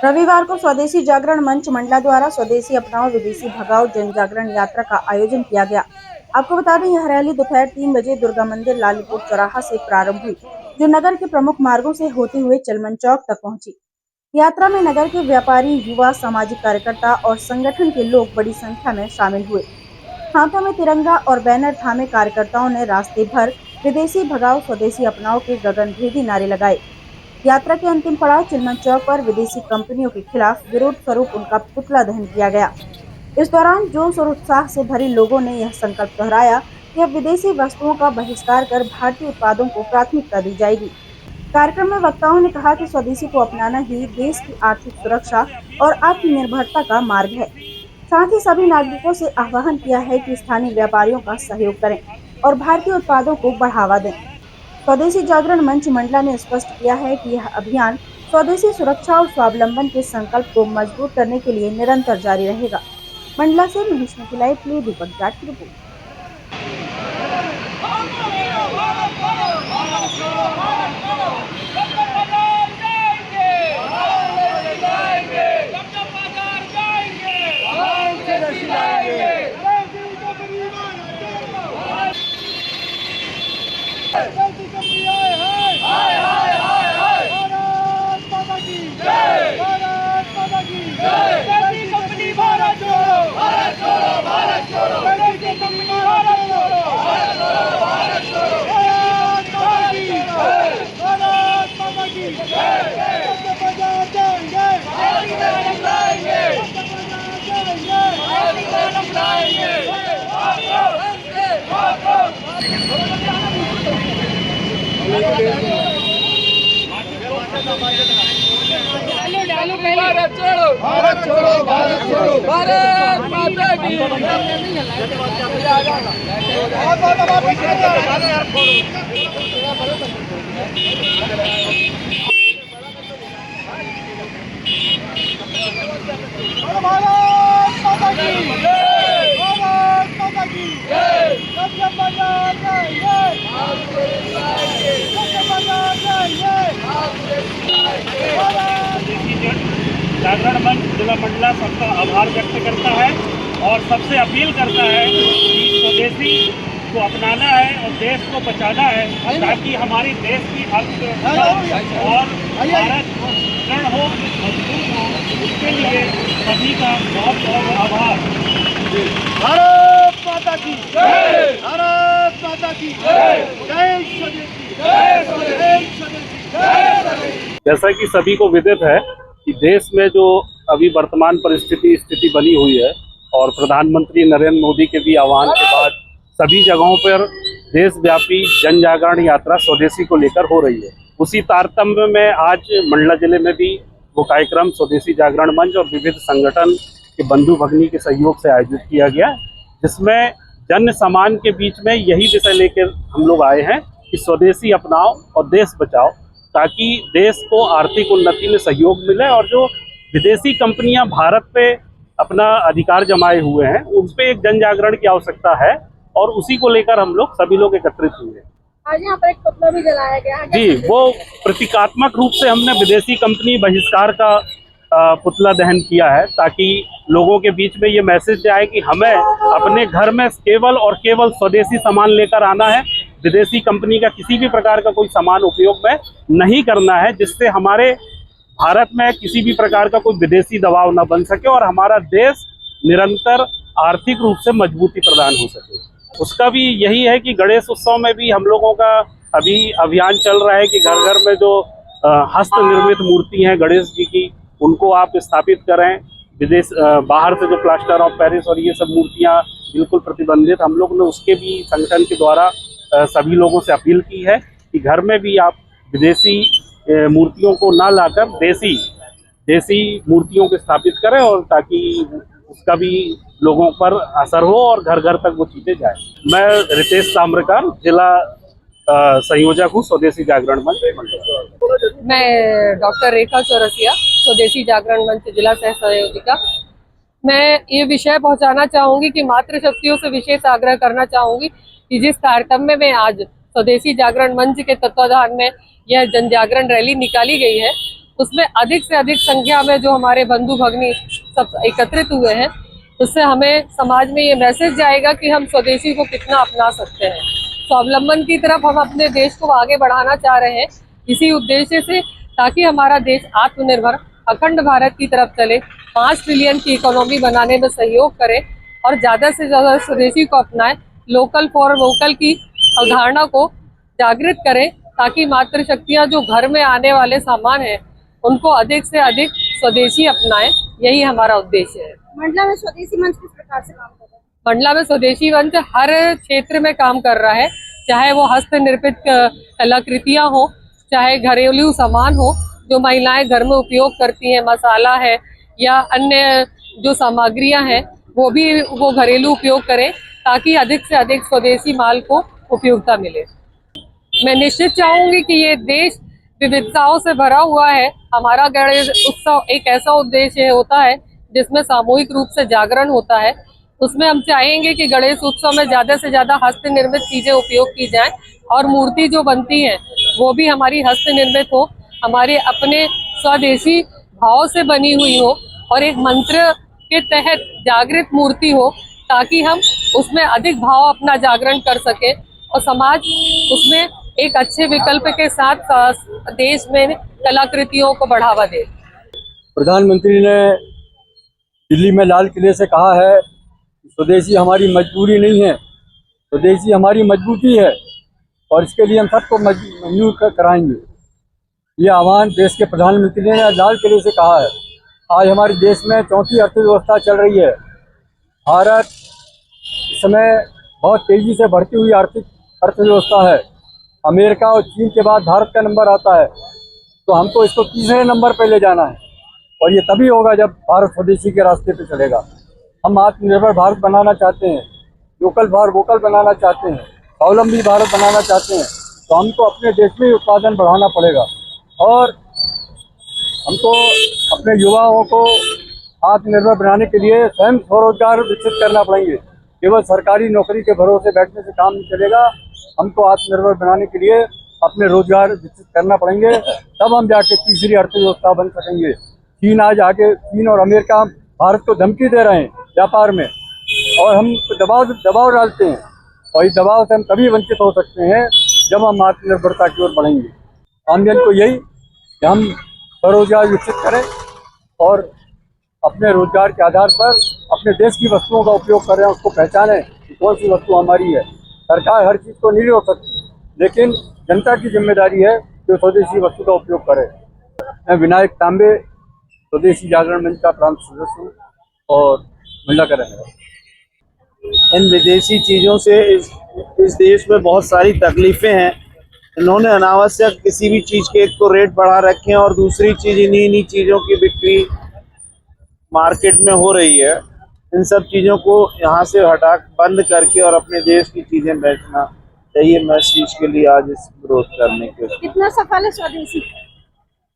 रविवार को स्वदेशी जागरण मंच मंडला द्वारा स्वदेशी अपनाओ विदेशी भगाओ जन जागरण यात्रा का आयोजन किया गया। आपको बता दें, यह रैली दोपहर 3 बजे दुर्गा मंदिर लालीपुर चौराहा से प्रारंभ हुई, जो नगर के प्रमुख मार्गों से होते हुए चलमन चौक तक पहुंची। यात्रा में नगर के व्यापारी, युवा, सामाजिक कार्यकर्ता और संगठन के लोग बड़ी संख्या में शामिल हुए। हाथों में तिरंगा और बैनर थामे कार्यकर्ताओं ने रास्ते भर विदेशी भगाओ स्वदेशी अपनाओ के गगनभेदी नारे लगाए। यात्रा के अंतिम पड़ाव चिलमन चौक पर विदेशी कंपनियों के खिलाफ विरोध स्वरूप उनका पुतला दहन किया गया। इस दौरान जोश और उत्साह से भरे लोगों ने यह संकल्प दोहराया कि अब विदेशी वस्तुओं का बहिष्कार कर भारतीय उत्पादों को प्राथमिकता दी जाएगी। कार्यक्रम में वक्ताओं ने कहा कि स्वदेशी को अपनाना ही देश की आर्थिक सुरक्षा और आत्मनिर्भरता का मार्ग है। साथ ही सभी नागरिकों से आह्वान किया है कि स्थानीय व्यापारियों का सहयोग करें और भारतीय उत्पादों को बढ़ावा दें। स्वदेशी जागरण मंच मंडला ने स्पष्ट किया है कि यह अभियान स्वदेशी सुरक्षा और स्वावलंबन के संकल्प को मजबूत करने के लिए निरंतर जारी रहेगा। मंडला से महेश मिथिलाई के लिए दीपक जाट की रिपोर्ट। भारत छोड़ो, भारत छोड़ो, भारत छोड़ो, भारत माता की जागरण मंच जिला मंडला सबका आभार व्यक्त करता है और सबसे अपील करता है कि स्वदेशी को अपनाना है और देश को बचाना है, ताकि हमारी देश की अर्थव्यवस्था और भारत दृढ़ हो, मजबूत हो। इसके लिए सभी का बहुत बहुत आभार। भारत माता की जय, भारत माता की जय, जय स्वदेशी, जय स्वदेशी, जय स्वदेशी। जैसा कि सभी को विदित है कि देश में जो अभी वर्तमान स्थिति बनी हुई है और प्रधानमंत्री नरेंद्र मोदी के भी आह्वान के बाद सभी जगहों पर देशव्यापी जन जागरण यात्रा स्वदेशी को लेकर हो रही है। उसी तारतम्य में आज मंडला जिले में भी वो कार्यक्रम स्वदेशी जागरण मंच और विविध संगठन के बंधु भगिनी के सहयोग से आयोजित किया गया, जिसमें जन सामान के बीच में यही विषय लेकर हम लोग आए हैं कि स्वदेशी अपनाओ और देश बचाओ, ताकि देश को आर्थिक उन्नति में सहयोग मिले और जो विदेशी कंपनियां भारत पे अपना अधिकार जमाए हुए हैं उस पे एक जन जागरण की आवश्यकता है और उसी को लेकर हम लोग सभी लोग एकत्रित हुए। आज यहाँ पर एक पुतला भी जलाया गया है। जी, वो प्रतीकात्मक रूप से हमने विदेशी कंपनी बहिष्कार का पुतला दहन किया है, ताकि लोगों के बीच में ये मैसेज जाए कि हमें अपने घर में केवल और केवल स्वदेशी सामान लेकर आना है, विदेशी कंपनी का किसी भी प्रकार का कोई सामान उपयोग में नहीं करना है, जिससे हमारे भारत में किसी भी प्रकार का कोई विदेशी दबाव न बन सके और हमारा देश निरंतर आर्थिक रूप से मजबूती प्रदान हो सके। उसका भी यही है कि गणेश उत्सव में भी हम लोगों का अभी अभियान चल रहा है कि घर घर में जो हस्त निर्मित मूर्ति हैं गणेश जी की, उनको आप स्थापित करें। विदेश बाहर से जो प्लास्टर ऑफ पेरिस और ये सब मूर्तियां बिल्कुल प्रतिबंधित, हम लोग ने उसके भी संगठन के द्वारा सभी लोगों से अपील की है कि घर में भी आप विदेशी मूर्तियों को ना लाकर देसी मूर्तियों को स्थापित करें, और ताकि उसका भी लोगों पर असर हो और घर घर तक वो चीजें जाए। मैं रितेश ताम्रकार, जिला संयोजक हूँ स्वदेशी जागरण मंच मंडला। मैं डॉक्टर रेखा चौरसिया, स्वदेशी जागरण मंच जिला सह संयोजिका। मैं ये विषय पहुंचाना चाहूंगी कि मातृशक्तियों से विशेष आग्रह करना चाहूंगी कि जिस तारतम्य में आज स्वदेशी जागरण मंच के तत्वाधान में यह जन जागरण रैली निकाली गई है, उसमें अधिक से अधिक संख्या में जो हमारे बंधु भगिनी सब एकत्रित हुए हैं, उससे हमें समाज में ये मैसेज जाएगा कि हम स्वदेशी को कितना अपना सकते हैं। स्वावलंबन की तरफ हम अपने देश को आगे बढ़ाना चाह रहे हैं इसी उद्देश्य से, ताकि हमारा देश आत्मनिर्भर अखंड भारत की तरफ चले, 5 ट्रिलियन की इकोनॉमी बनाने में सहयोग करे और ज़्यादा से ज़्यादा स्वदेशी को अपनाएं, लोकल फॉर वोकल की अवधारणा को जागृत करें, ताकि मातृशक्तियाँ जो घर में आने वाले सामान हैं उनको अधिक से अधिक स्वदेशी अपनाएं। यही हमारा उद्देश्य है। मंडला में स्वदेशी मंच किस प्रकार से काम कर रहा है? मंडला में स्वदेशी मंच हर क्षेत्र में काम कर रहा है, चाहे वो हस्त निर्मित कलाकृतियां हो, चाहे घरेलू सामान हो जो महिलाएं घर में उपयोग करती हैं, मसाला है या अन्य जो सामग्रियां हैं वो घरेलू उपयोग करें, ताकि अधिक से अधिक स्वदेशी माल को उपयोगिता मिले। मैं निश्चित चाहूंगी कि ये देश विविधताओं से भरा हुआ है। हमारा गणेश उत्सव एक ऐसा उद्देश्य होता है जिसमें सामूहिक रूप से जागरण होता है। उसमें हम चाहेंगे कि गणेश उत्सव में ज़्यादा से ज़्यादा हस्त निर्मित चीज़ें उपयोग की जाएं और मूर्ति जो बनती है वो भी हमारी हस्त निर्मित हो, हमारे अपने स्वदेशी भाव से बनी हुई हो और एक मंत्र के तहत जागृत मूर्ति हो, ताकि हम उसमें अधिक भाव अपना जागरण कर सके और समाज उसमें एक अच्छे विकल्प के साथ देश में कलाकृतियों को बढ़ावा दे। प्रधानमंत्री ने दिल्ली में लाल किले से कहा है कि स्वदेशी हमारी मजबूरी नहीं है, स्वदेशी हमारी मजबूती है और इसके लिए हम सबको मजबूर कराएंगे। ये आह्वान देश के प्रधानमंत्री ने लाल किले से कहा है। आज हमारे देश में चौथी अर्थव्यवस्था चल रही है। भारत इस समय बहुत तेज़ी से बढ़ती हुई आर्थिक अर्थव्यवस्था है। अमेरिका और चीन के बाद भारत का नंबर आता है, तो हमको इसको तीसरे नंबर पर ले जाना है और ये तभी होगा जब भारत स्वदेशी के रास्ते पे चलेगा। हम आत्मनिर्भर भारत बनाना चाहते हैं, लोकल फॉर वोकल बनाना चाहते हैं, स्वावलंबी भारत बनाना चाहते हैं, तो हमको अपने देश में उत्पादन बढ़ाना पड़ेगा और हमको अपने युवाओं को आत्मनिर्भर बनाने के लिए स्वयं स्वरोजगार विकसित करना पड़ेंगे। केवल सरकारी नौकरी के भरोसे बैठने से काम नहीं चलेगा। हमको आत्मनिर्भर बनाने के लिए अपने रोजगार विकसित करना पड़ेंगे, तब हम जाके तीसरी अर्थव्यवस्था बन सकेंगे। चीन और अमेरिका भारत को धमकी दे रहे हैं व्यापार में और हम दबाव डालते हैं और इस दबाव से हम तभी वंचित हो सकते हैं जब हम आत्मनिर्भरता की ओर बढ़ेंगे। आमजन को यही कि हम स्वरोजगार विकसित करें और अपने रोजगार के आधार पर अपने देश की वस्तुओं का उपयोग करें, उसको पहचानें कि कौन सी वस्तु हमारी है। सरकार हर चीज़ को नहीं रोक सकती, लेकिन जनता की जिम्मेदारी है कि स्वदेशी वस्तु का उपयोग करे। मैं विनायक तांबे स्वदेशी जागरण मंच का प्रांत सदस्य हूँ और मंडला का रहने वाला। इन विदेशी चीज़ों से इस देश में बहुत सारी तकलीफ़ें हैं। इन्होंने अनावश्यक किसी भी चीज़ के एक तो रेट बढ़ा रखे हैं और दूसरी चीज़ इन्हीं चीज़ों की बिक्री मार्केट में हो रही है। इन सब चीज़ों को यहाँ से हटा बंद करके और अपने देश की चीज़ें बेचना चाहिए। मैं इस चीज़ के लिए आज इस विरोध करने के। कितना सफल है स्वदेशी?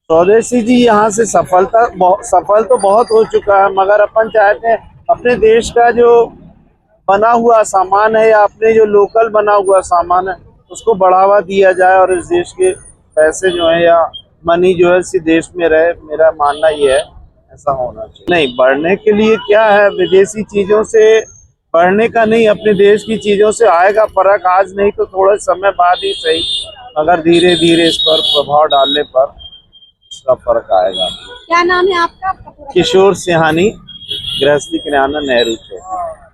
स्वदेशी जी यहाँ से सफल तो बहुत हो चुका है, मगर अपन चाहते हैं अपने देश का जो बना हुआ सामान है या अपने जो लोकल बना हुआ सामान है उसको बढ़ावा दिया जाए और इस देश के पैसे जो है या मनी जो है इसी देश में रहे। मेरा मानना ये है, ऐसा होना चाहिए। नहीं, बढ़ने के लिए क्या है, विदेशी चीज़ों से बढ़ने का नहीं, अपने देश की चीज़ों से आएगा फर्क। आज नहीं तो थोड़े समय बाद ही सही, मगर धीरे धीरे इस पर प्रभाव डालने पर इसका फर्क आएगा। क्या नाम है आपका? किशोर सिहानी, गृहस्थी किराना, नेहरू चौक।